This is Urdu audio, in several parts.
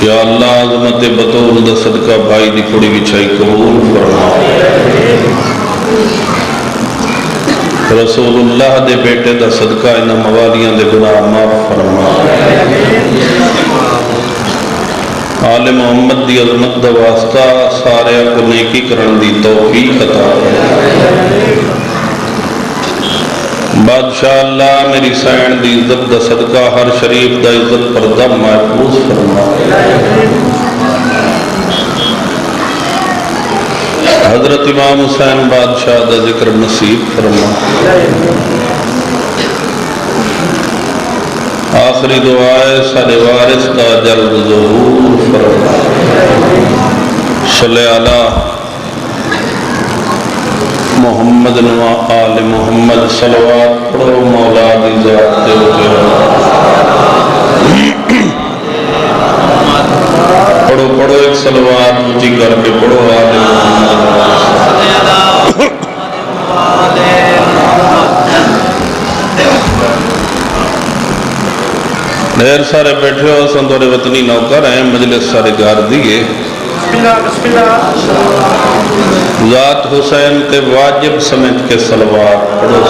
یا اللہ عظمت بطول دا صدقہ بھائی دی کڑی بچھائی قبول فرما، رسول اللہ دے بیٹے دا صدقہ انہاں موالیاں دے گناہ معاف فرما، آل محمد دی عظمت دا واسطہ سارے کو نیکی کرن دی توفیق عطا فرما۔ بادشاہ اللہ میری سائن دی عزت دا صدقہ ہر شریف دا عزت پر دم محفوظ فرما، حضرت امام حسین بادشاہ دا ذکر نصیب فرما، آخری دعائے سارے وارث کا جلد ظہور فرما۔ صلی اللہ محمد و آل محمد صلوات پڑھو مولا دی ذات دے پڑھو پڑھو ایک صلوات اونچی کر کے پڑھو آل محمد۔ ڈھیر سارے بیٹھے ہو سندورے وطنی نوکر ہیں، مجلس سارے گار دیئے، ذات حسین تے واجب سمجھ کے صلوات پڑھو۔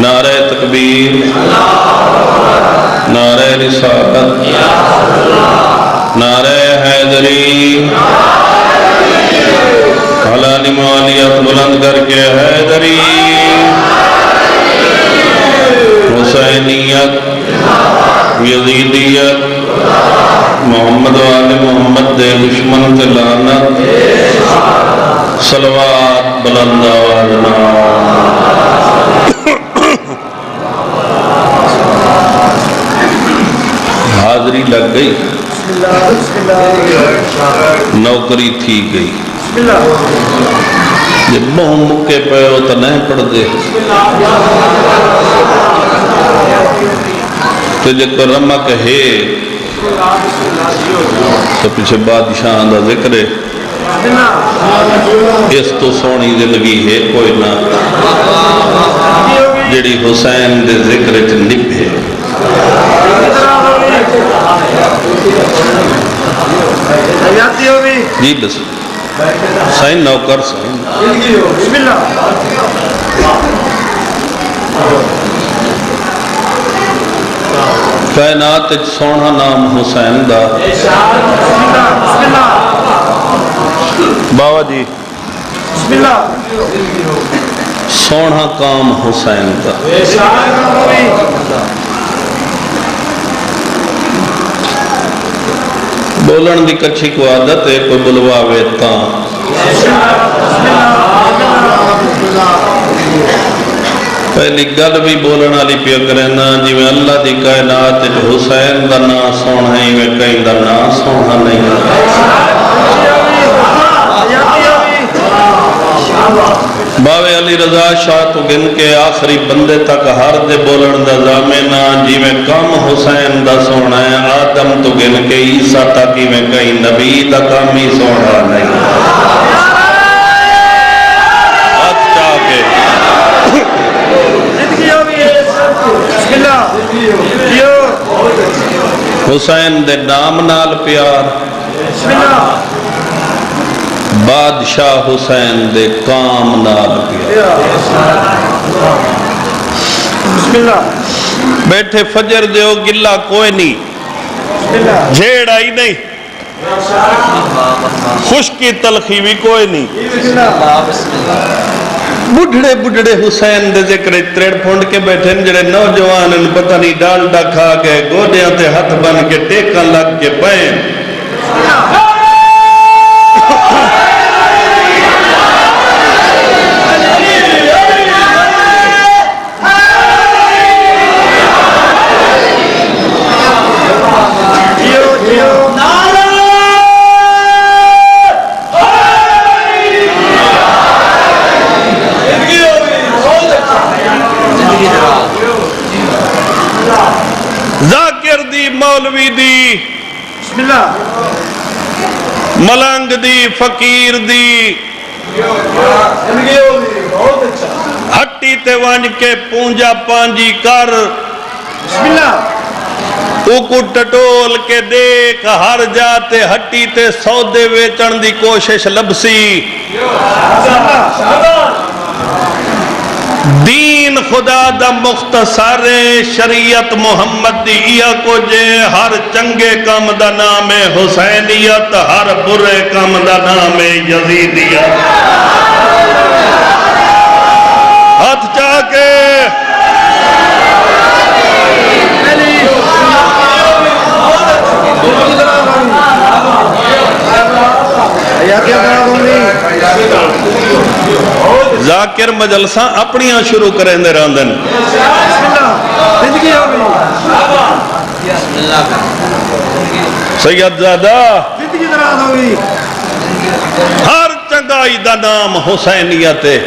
نعرہ تکبیر، نعرہ رسالت، نعرہ حیدری، حلالی موالیت بلند کر کے حیدری، حسینیت، یزیدیت، محمد و آل محمد دے دشمن تے لعنت، صلوات بلند آواز حاضری لگ گئی، نوکری تھی گئی، جب بہم مکے پہ ہو تو نہیں پڑھ دے، تو جب رمک ہے تو پیچھے بادشاہ دا ذکر ہے، اس تو سونی زندگی ہے کوئی نہ جڑی حسین دے ذکر چ نبھے۔ جی بس سائن نوکر سائن کائنات سونا نام حسین دا، بابا جی سونا کام حسین دا، بولن دی کچھی کو عادت ہے کوئی بلواوے تاں، پہلی گل بھی بولن والی پیا کرنا جی میں اللہ دی کائنات حسین دا نا سونا ہی میں کہیں دا نا سونا نہیں، باوے علی رضا شاہ تو گن کے آخری بندے تک ہر دے بولن دا زامنہ جی میں کام حسین دا سونا ہے، آدم تو گن کے عیسیٰ تک ہی میں کہیں نبی دا کام ہی سونا نہیں۔ حسین دے نام نال پیار، بادشاہ حسین دے کام نال پیار، بیٹھے فجر دیو گلہ کوئی نہیں، جھیڑ آئی نہیں، خشکی تلخی بھی کوئی نہیں، بڑھڑے بڑھڑے حسین دے ذکر تریڑ پھونڈ کے بیٹھے جڑے نوجوان ان پتہ نہیں ڈالڈا کھا گئے گوڑیاں تے ہاتھ بن کے ٹیکاں لگ کے پائیں، ذاکر دی مولوی دی ملنگ دی فقیر دی ہٹی تے ونج کے پونجا پانجی کر بسم اللہ اوکو ٹٹول کے دیکھ ہر جاتے ہٹی تے سودے ویچن دی کوشش لبسی دین خدا دا مختصر شریعت محمد دی کو جے ہر چنگے کام دا نام حسینیت ہر برے کام دا نام یزیدیت ہاتھ چاہ کے ذاکر مجلساں اپنیاں شروع کریں دے راندن سید زادہ ہر چنگائی دا نام حسینیت ہے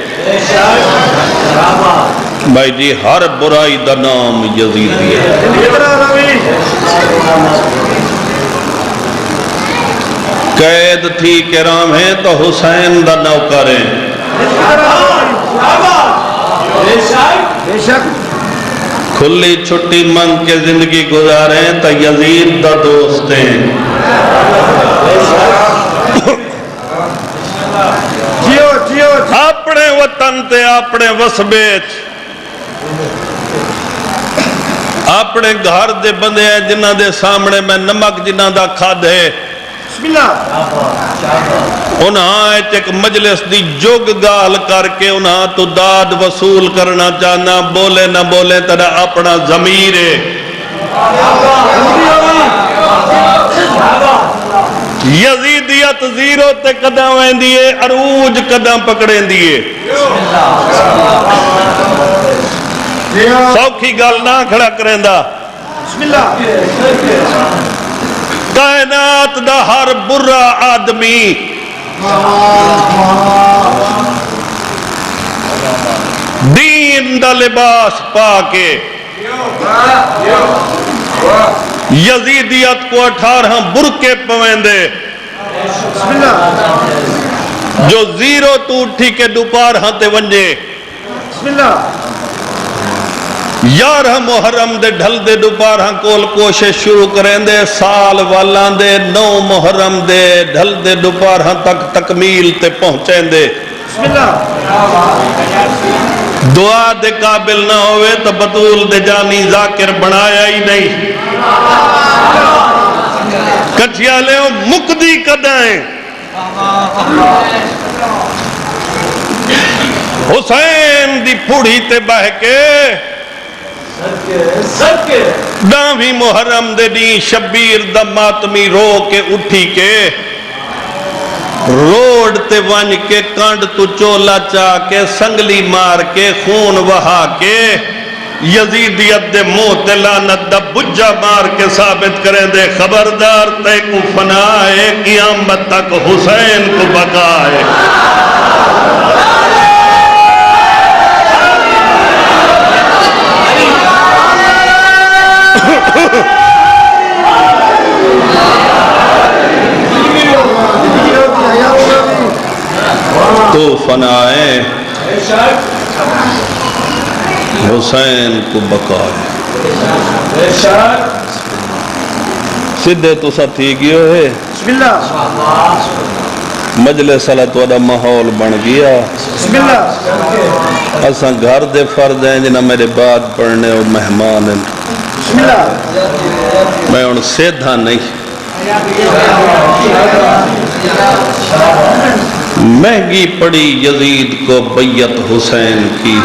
بھائی جی ہر برائی دا نام یزیدیت قید تھی کرام ہے تو حسین دا نوکریں کھلی چھٹی منگ کے زندگی گزاریں تو یزید دا دوستیں اپنے وطن تے اپنے وسبیچ اپنے گھر دے بندے ہیں جنہ دے سامنے میں نمک جنہ دا کھاد ہے انہاں ایک مجلس دی جوگ گال کر کے انہاں تو داد وصول کرنا چاہنا بولے نہ بولے ترہ اپنا ضمیر ہے یزیدیت زیرو تے قدم وین دیئے عروج قدم پکڑیں دیئے سوکھی گال نہ کھڑا کریں دا بسم اللہ کائنات دا ہر برا آدمی دین دا لباس پا کے یزیدیت کو 18 برکے پویندے جو زیرو تو اٹھی کے دوپار ہاں تے ونجے یارہ محرم دے ڈھل دے دوپار ہاں کول کوشش شروع کریں دے سال والان دے 9 محرم دے ڈھل دے دوپار ہاں تک تکمیل تے پہنچیں دے دعا دے قابل نہ ہوئے تو بطول دے جانی ذاکر بنایا ہی نہیں کچھیا لے مقدی قدائیں حسین دی پوڑی تے بہ کے ڈاویں محرم دے دی شبیر دا ماتمی رو کے اٹھی کے روڈ تے ونج کے کانڈ تو چولا چاہ کے سنگلی مار کے خون وہا کے یزیدیت دے منہ تے لعنت دا بجا مار کے ثابت کریں دے خبردار تے کو فنا ہے قیامت تک حسین کو بقا ہے تو فنائے حسین کو بقا ہے سدھے تو ساتھی گئے ہے بسم اللہ مجلس صلاة والا ماحول بن گیا بسم اللہ اساں گھر دے فرد ہیں جنہ میرے بعد پڑھنے اور مہمان ہیں بسم اللہ میں ان سیدھا نہیں مہنگی پڑی یزید کو بیعت حسین کی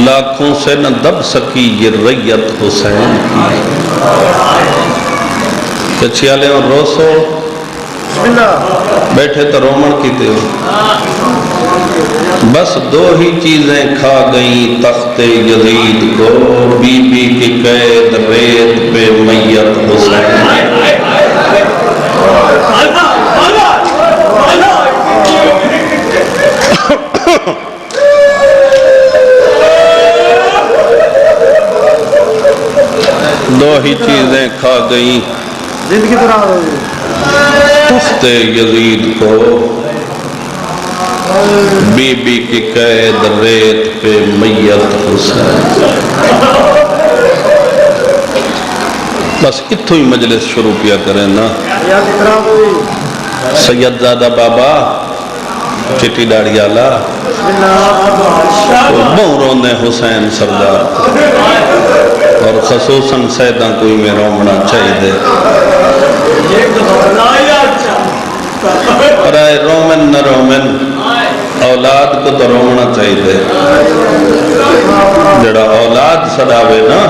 لاکھوں سے نہ دب سکی یہ ریت حسین کی کچھیالے اور روسو بیٹھے تو رومن کی تے بس 2 ہی چیزیں کھا گئیں تخت یزید کو بی بی کی قید ریت پہ میت حسین دو ہی چیزیں کھا گئیں زندگی دوران تخت یزید کو بی بی کی قید ریت پہ میت حسین. بس اتھو ہی مجلس شروع کیا کریں نا. سید زادہ بابا چٹی ڈاڑی آلہ بہن رونے حسین سردار اور خصوصاً سیدہ کوئی میں رومنا چاہیے برائے رومن نہ رومن اولاد کو تو رومنا چاہیے. جڑا اولاد صداوے نا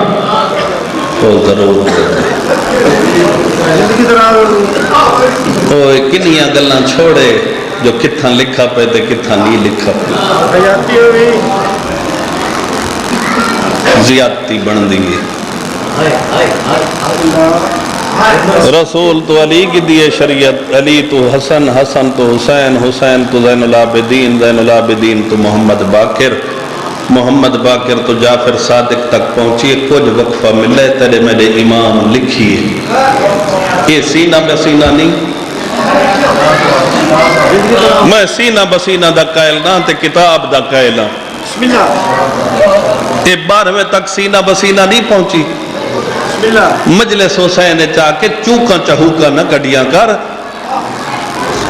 وہ ضرور اوہ کنیاں گلاں چھوڑے جو کتھاں لکھا پہ تے کتھاں نہیں لکھا پہ. زیادتی بن دیئے. رسول تو علی کی دیئے شریعت، علی تو حسن، حسن تو حسین، حسین تو زین العابدین، زین العابدین تو محمد باقر، محمد باقر تو جعفر صادق تک پہنچیے. کچھ وقفہ ملے تیرے میرے امام لکھیے. یہ سینہ بسینہ نہیں، میں سینہ بسینہ دا قائل نہ تے کتاب دا قائل ہاں. یہ 12ویں تک سینہ بسینہ نہیں پہنچی. مجلس حسین چاہ کے چوکاں چہوکاں نہ کڑیاں کر.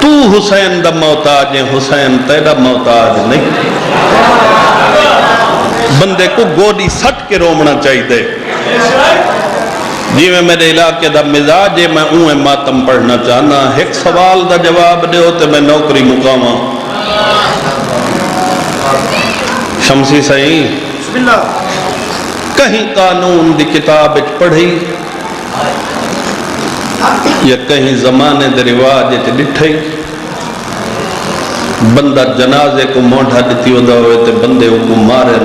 تو حسین دا محتاج ہے، حسین تیرا محتاج نہیں. بندے کو گوڑی سٹ کے رومنا چاہیے. جی میں میرے علاقے دا مزاج ہے، میں اوہ ماتم پڑھنا چاہنا. ایک سوال دا جواب دے ہوتے میں نوکری مقامہ. شمسی صحیح کہیں قانون دی کتاب پڑھی یا کہیں زمانے دے رواج ڈٹھئی. بندہ جنازے کو موڑھا دیتی ہوتا ہوئے تے بندے کو مارے.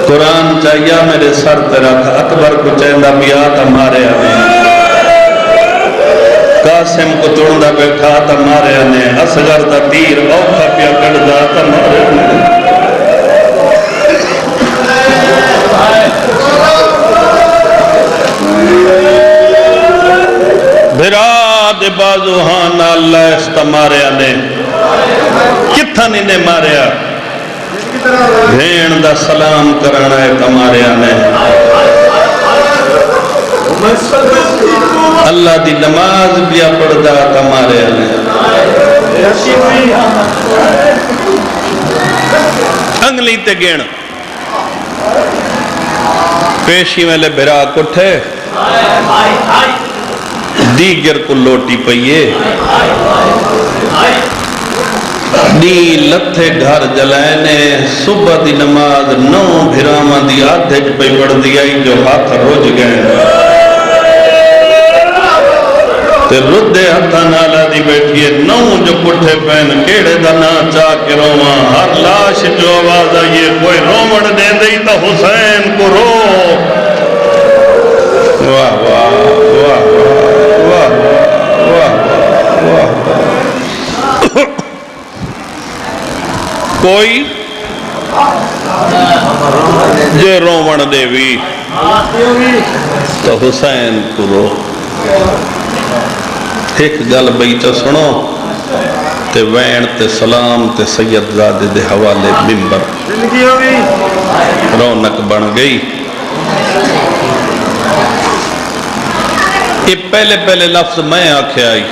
قرآن چاہیے میرے سر تیرا اکبر کو چاہندہ بیا تا مارے آنے، قاسم کو چوندہ بیٹھا تا مارے آنے، اصغر دا تیر اوکھا پیا کڑدا تا مارے آنے. بھراد بازوہان اللہ استمارے آنے. کتھا نے مارے آنے؟ بھین دا سلام کرانا ہے کمارے آنے. اللہ دی نماز بیا پڑھدا کمارے آنے. انگلی تے گین پیشی میں لے بھرا کٹھے دیگر کو لوٹی پئیے. دی لتھے گھر جلائنے صبح دی نماز 9 بھراما دی آدھے پہ پڑھ دیائی جو ہاتھ روج گئے. تے ردے ہتھا نالا دی بیٹھئے 9 جو پٹھے پہن کیڑے دا نا چاہ کے روما. ہر لاش جو آواز آئیے کوئی رومڑ دے دئی تا حسین کو رو. واہ واہ واہ واہ واہ واہ واہ. کوئی جے رومن دے بھی تو حسین کو رو. ایک گل بیچا سنو تے وین تے سلام تے سید زادے دے حوالے ممبر. رونق بن گئی. یہ پہلے لفظ میں آکھے آئی.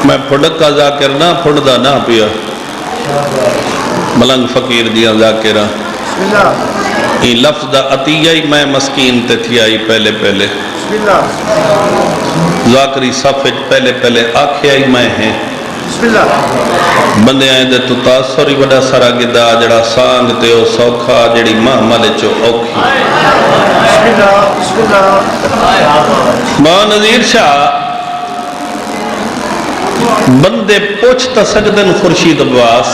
میں پھڑکا ذاکر نہ پھڑدا نہ پیا. ملنگ فقیر دیا ذاکرہ یہ لفظ دا عطیہ ہی میں مسکین تے تھی آئی. پہلے ذاکری صفحے پہلے آکھے آئی میں ہیں. بندے آئے دے تو تاثری بڑا سارا گدا جڑا سانگ تے او سوکھا جڑی ماں مالے چو اوکھی. ماں نظیر شاہ بندے پوچھتا سجدن خورشید عباس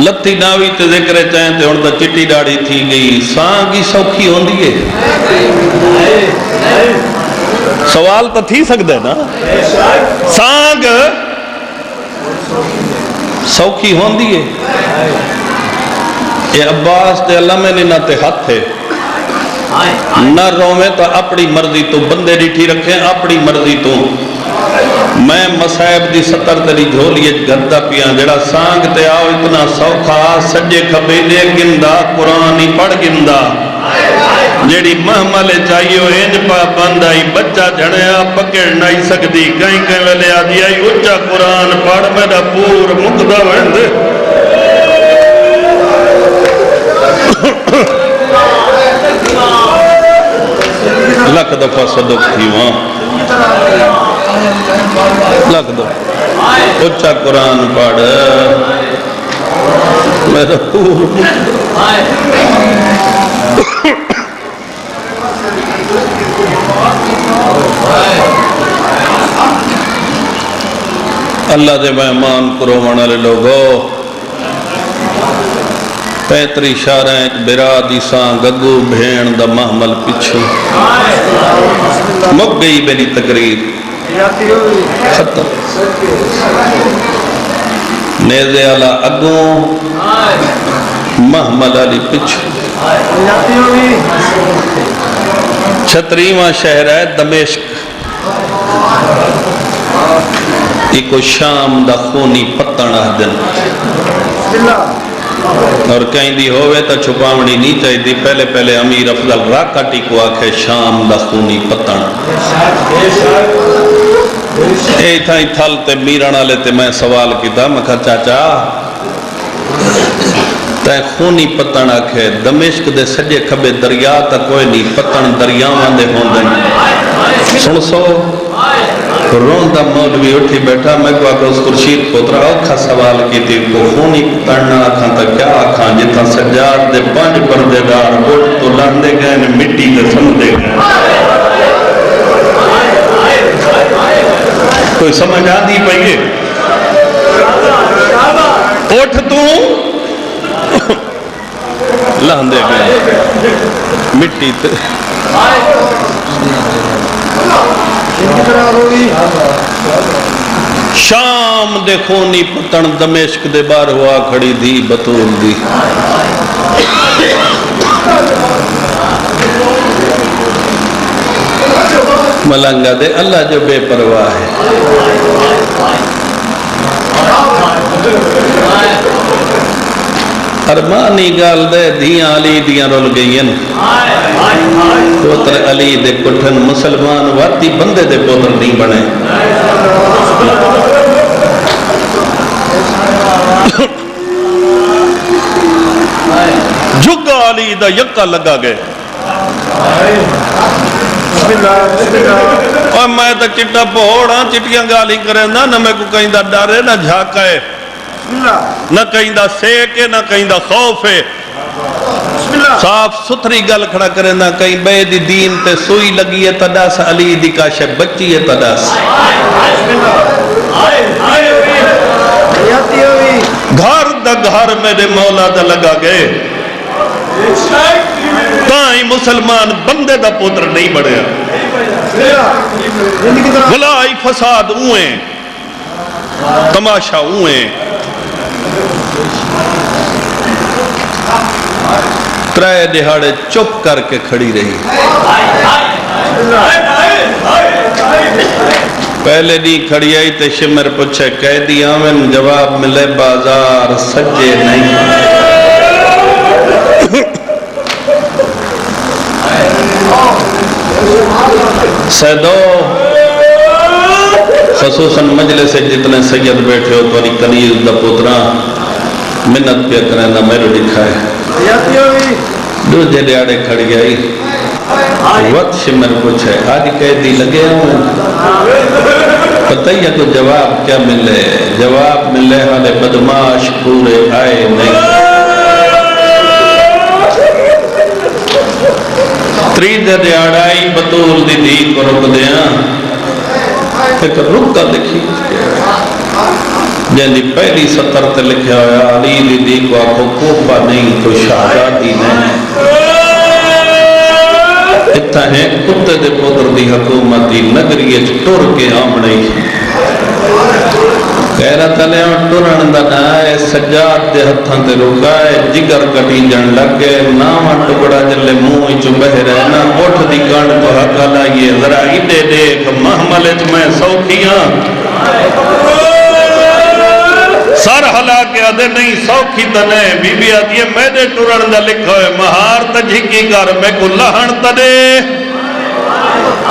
لتی ناوی تے ذکر چاہیں تے انہوں چٹی ڈاڑی تھی گئی. سانگی سوکھی ہوں دیئے سوال تو تھی سکتے نا. سانگ سوکھی ہوں دیئے. یہ عباس تے اللہ میں نے نہ تے ہاتھ ہے نہ روے تو اپنی مرضی تو بندے ڈیٹھی رکھیں اپنی مرضی تو میں مسائب دی ستر تری جھولیے گھردا پیا جڑا سانگ تے آؤ اتنا سوکھا سجے کھبے دے گندا قرآن ہی پڑھ گندا جیڑی محمل چاہیے انج پا بند آئی بچہ جھڑیا پکڑ نہیں سکتی کہیں کہیں ویلے آدھی آئی اچھا قرآن پڑھ میرا پور مقدہ وند لکھ دفعہ صدق تھی وہاں لکھ دفعہ اچھا قرآن پڑھ میرا پور اللہ دے مہمان کرو والے لوگو پیتری شاریں برادی سان گگو بھین دا محمل پچھو مک گئی میری تقریر ختم نیزے والا اگوں محمل علی پچھو چھتریواں شہر ہے دمشق ایک شام دا خونی پتن دن اور کہیں دی ہوئے تا چھپاونی نہیں چاہی دی پہلے امیر افضل راکاٹی کو آکھے شام دا خونی پتن اے تھا ہی تھل تے میران آلے تے میں سوال کی تھا میں کہا چاچا تے خونی پتن آکھے دمشق دے سجے کھبے دریا تا کوئی نہیں پتن دریاوان دے ہوندن سن سو روندہ مولوی اٹھی بیٹھا میں کو آکھا اس خورشید پوترا اوکھا سوال کی تھی کو خونی پتننا آکھاں تا کیا آکھاں جتا سجاد دے پانچ پردے دار اٹھ تو لاندے گئے نے مٹی دے سمدے گئے کوئی سمجھ آدھی پہیے اٹھ تو لاندے گئے مٹی تے شام دے خونی پتن دمشق دے بار ہوا کھڑی دی بطول دی ملنگا دے اللہ جو بے پرواہ ہے ارمانی گال دے دیاں علی دیاں رول گئین پوتر علی دے کٹھن مسلمان واتی بندے دے پوتر نہیں بنے جھگا علی دا یکا لگا گئے اور میں تا چٹا پہوڑا چٹیاں گالی کریں نہ میں کو کہیں دا ڈارے نہ جھاکائے نہ کہیں دا سیکے نہ کہیں دا خوف ہے صاف ستھری گل کھڑا کریں نہ کہیں بے دی دین تے سوئی لگی ہے تداس علی دی کاشے بچی ہے تداس گھر دا گھر میرے مولا دا لگا گئے تائیں مسلمان بندے دا پوتر نہیں بڑھیا بلائی فساد اوئیں تماشا اوئیں ترائے دہاڑے چپ کر کے کھڑی رہی پہلے نہیں کھڑی آئی تے شمر پوچھے قیدی آمن جواب ملے بازار سجے نہیں سیدو خصوصاً مجلس سے جتنے سید بیٹھے ہو تو انی کنیز دا پوترا منت پہ کریں نہ میرے لکھا ہے دو جڑیاڑے کھڑی آئی وقت شمر پوچھے آج قیدی لگے ہوں پتہ ہی ہے تو جواب کیا ملے جواب ملے حالے بدماش پورے آئے نہیں ترید ریاڑائی بطول دی دی کو رک دیا ایک رک کا لکھی جن دی پہلی سطر تے لکھا ہویا علی دی دی کو آنکھوں کوپا نہیں تو شہزادی نہیں اتھا ہے کتے دے پودر دی حکومت دی نگریے ٹور کے آمڑی غیرت والے ٹرن دا نا ہے سجاد دے ہتھاں تے رکا ہے جگر کٹی جان لگ گئے ناواں ٹکڑا جلے منہ وچوں بہ رہے نا اٹھ دی گنڈ تو حق لائیے ذرا ایڈے دیکھ محمل وچ میں سوکھیاں سر ہلا کے آدھے نہیں سوکھی تنے بی بی آدھی ہے میں دے ٹرن دا لکھا ہے مہار تجھکی کر میں کو لہن تدے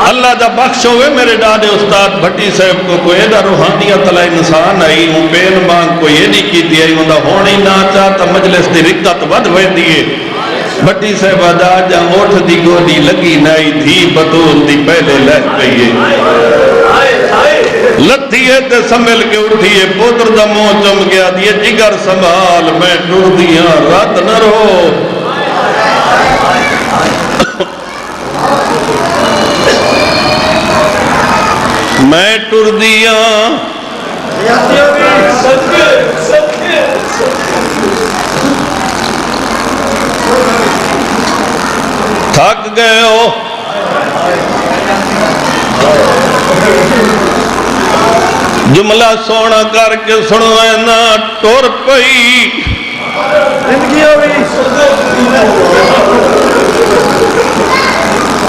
اللہ دا بخش ہوئے میرے ڈاڈے استاد بھٹی صاحب کو کوئی ایدہ روحانیت علی انسان آئی ہوں بین بانگ کوئی یہ نہیں کی دی آئی ہوں دا ہونی نہ چاہتا مجلس دی رکت ود ہوئے دیئے بھٹی صاحب آدھا جا اوٹھ دی گوڑی لگی نائی تھی بطول دی پہلے لہ گئیے لتھیے تے سمبل کے اٹھیے پوتر دا منہ چم گیا دیئے جگر سنبھال میں ٹر دیاں رات نہ رو میں ٹر دیاں تھک گئے ہو جملہ سونا کر کے سنو ہے نا ٹور پئی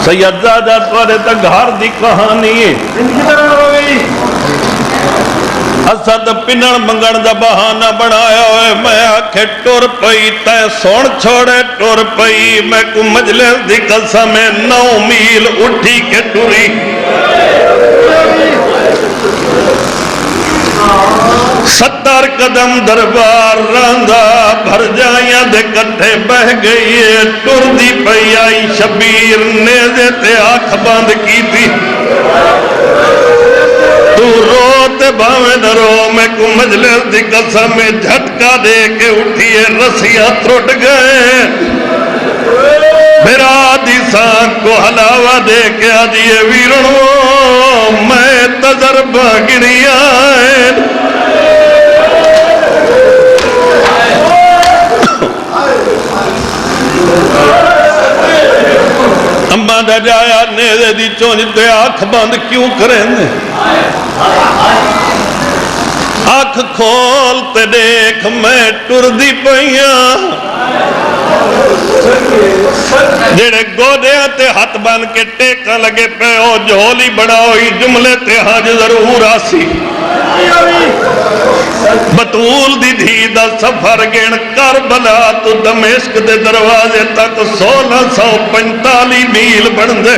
سید زادہ توڑے تک گھر دی کہانی ہے اسد پنن منگن دا بہانہ بنایا ہوئے میں آکھے ٹور پئی تے سون چھوڑے ٹور پئی میں کو مجلس دی قسم 9 میل اٹھی کے ٹوری 70 قدم دربار راندہ بھر جائیاں دے کٹھے بہ گئی ہے ٹر دی پئی آئی شبیر نیزے تے آنکھ بند کی تھی تو رو تے باویں نہ رو میں کو مجلس دی قسم میں جھٹکا دے کے اٹھیے رسیاں ترٹ گئے میرا دی سان کو حلاوہ دے کے آدھیے ویرنو میں تجربہ گریا ہے اماں دا جایا نیزے دی چونج تے آنکھ بند کیوں کریں دے آنکھ کھول تے دیکھ میں ٹر دی پئیاں جڑے گودیاں تے ہاتھ بن کے ٹیکاں لگے پہ او جھولی بڑھاؤئی جملے تے حج ضرور آسی بطول دی دھی دا سفر گن کربلا تو دمشق دے دروازے تک 1645 میل بن دے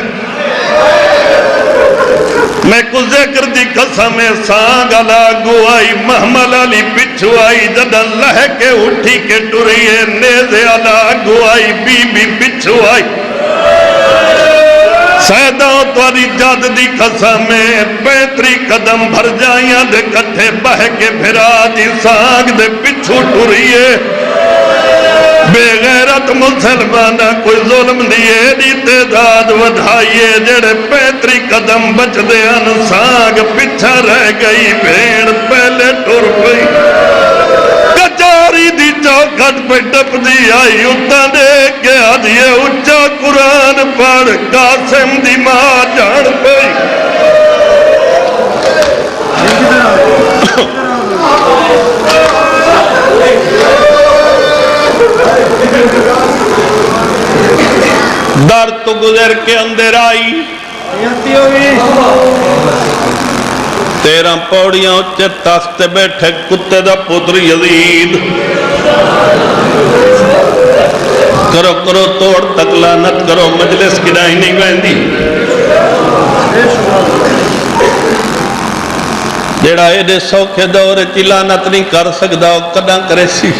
میں کو ذکر دی قسم سانگ لاگو آئی محمل علی پچھو آئی جدن لہ کے اٹھی کے ٹریے نیزے لاگو آئی بی بی پچھو آئی سیداں تواری جاد دی قسم 35 قدم بھر جائیاں دے کٹھے بہ کے پھرا دی سانگ دے پچھو ٹریے بے غیرت مسلمانہ کوئی ظلم دیئے دی تعداد ودھائیے جڑے 35 قدم بچ دے ان سانگ پچھا رہ گئی بھیڑ پہلے ٹر پئی کچاری دی چوکھٹ پہ ٹپ دی آئی اتنا دیکھ کے آدھیے اچھا قرآن پڑھ قاسم دی ماں جان پئی در تو گزر کے اندر آئی 13 پوڑیاں اچھے تخت بیٹھے کتے دا پتر یزید کرو کرو توڑ تک لعنت کرو مجلس کی ڈائی نہیں گئندی جیڑا ایڈے سوکھے دور چی لعنت نہیں کر سکدا وہ کداں کرے سی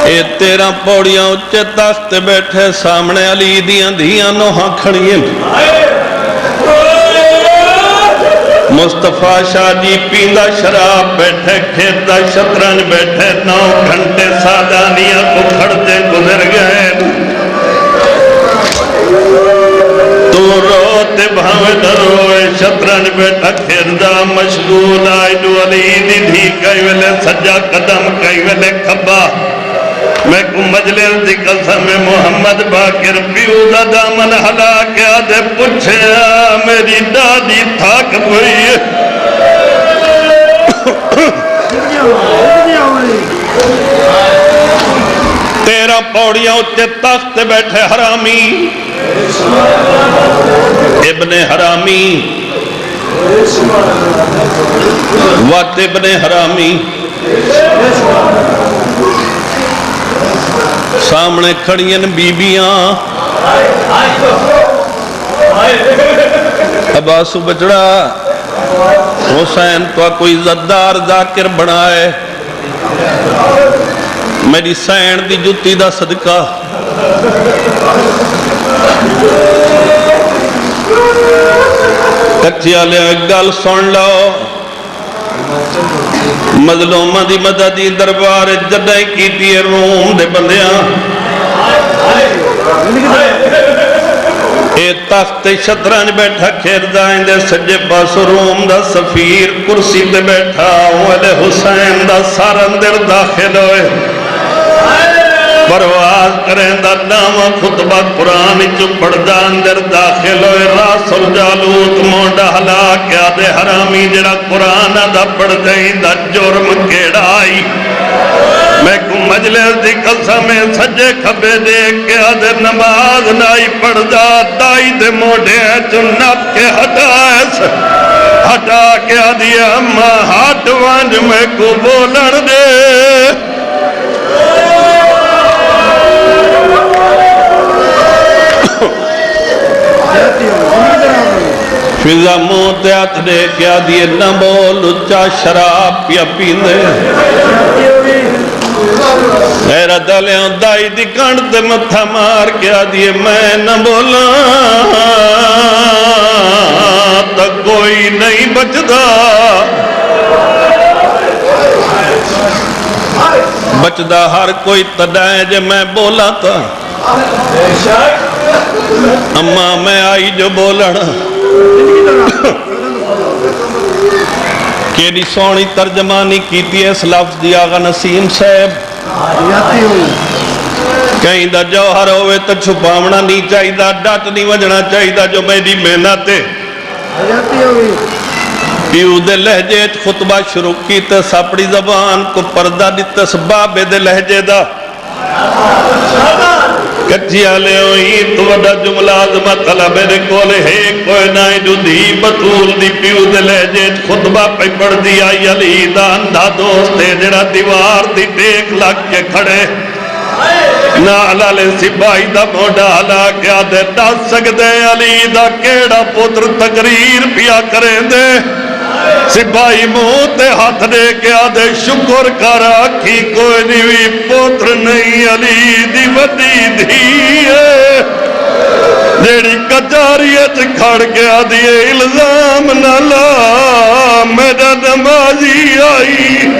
اے 13 پوڑیاں اچھے تخت بیٹھے سامنے علی دیاں دیاں نوہاں کھڑیے مصطفیٰ شاہ جی پیندہ شراب بیٹھے کھیتا شطرنج بیٹھے 9 گھنٹے سادانیاں کو کھڑتے گزر گئے تو روتے بھاوے دروے شطرنج بیٹھا کھیردہ مشغول آئی جو علی دی دھی کئی ویلے سجا قدم کئی ویلے کھبا میں کو مجلس دی قسم محمد باقر پیو دا دامن ہلا کے آدھے پوچھے میری دادی تھاک پئی ہے تیرہ پوڑیاں اچھے تخت بیٹھے حرامی ابن حرامی وات ابن حرامی سامنے کھڑین بیبیاں عباسو بچڑا حسین تو کوئی عزتدار ذاکر بنائے میری سین دی جتی دا صدقہ کچھیا لیا گل سن لو مظلومہ دی مددی دربار جدائی کیتی ہے روم دے بندیاں اے تخت شطرنج بیٹھا کھیر دائیں دے سجے پاس روم دا سفیر کرسی دے بیٹھا اولے حسین دا سارندر داخل ہوئے پرواز کریں دا نام خطبہ قرآن چپڑ دا اندر داخل ہوئے راس الجالوت مونڈا ہلا کیا دے حرامی جڑا قرآن دا پڑھ دیں دا جرم کیڑائی میں کو مجلس دی قسم سجے کھبے دیکھ کے آدھے نماز نائی پڑھ دا دائی دے موڑے چنپ کے ہٹا کے آدھی اما ہاتھ وانج میں کو بولن دے فضا موتیات دے کیا دیئے نہ بول اچھا شراب پیا پیندے میرا دلیاں دائی دی کانڈ دے متھا مار کیا دیئے میں نہ بولا تا کوئی نہیں بچدا بچدا ہر کوئی تدائے جے میں بولا تا اما میں آئی جو بولنا کیڑی سونی ترجمانی کیتی ہے اس لفظ دی آغا نسیم صاحب کہیں دا جوہر ہوئے تو چھپاونا نہیں چاہی دا ڈٹ نہیں وجنا چاہی دا جو میری محنت پیو دے لہجے خطبہ شروع کی تے ساپڑی زبان کو پردہ دی تسباب دے لہجے دا کچھیا لے ہوئی تو وڈا جملہ عظمت اللہ میرے کولے ہے کوئی نائی جو دی بطول دی پیو دے لہجے خطبہ پہ پڑھ دیا علی دا اندھا دوستے جڑا دیوار دی ٹیک لگ کے کھڑے نا علالے سپاہی دا موڑا حلا کیا دے ڈس سکدے علی دا کیڑا پتر تقریر پیا کریں دے سپاہی منہ تے ہاتھ دے کیا دے شکر کر آکھی کوئی نیوی پتر نہیں علی دی ودی دھیئے جیڑی کچاریت کھڑ گیا دیئے الزام نہ لا میرا نمازی آئی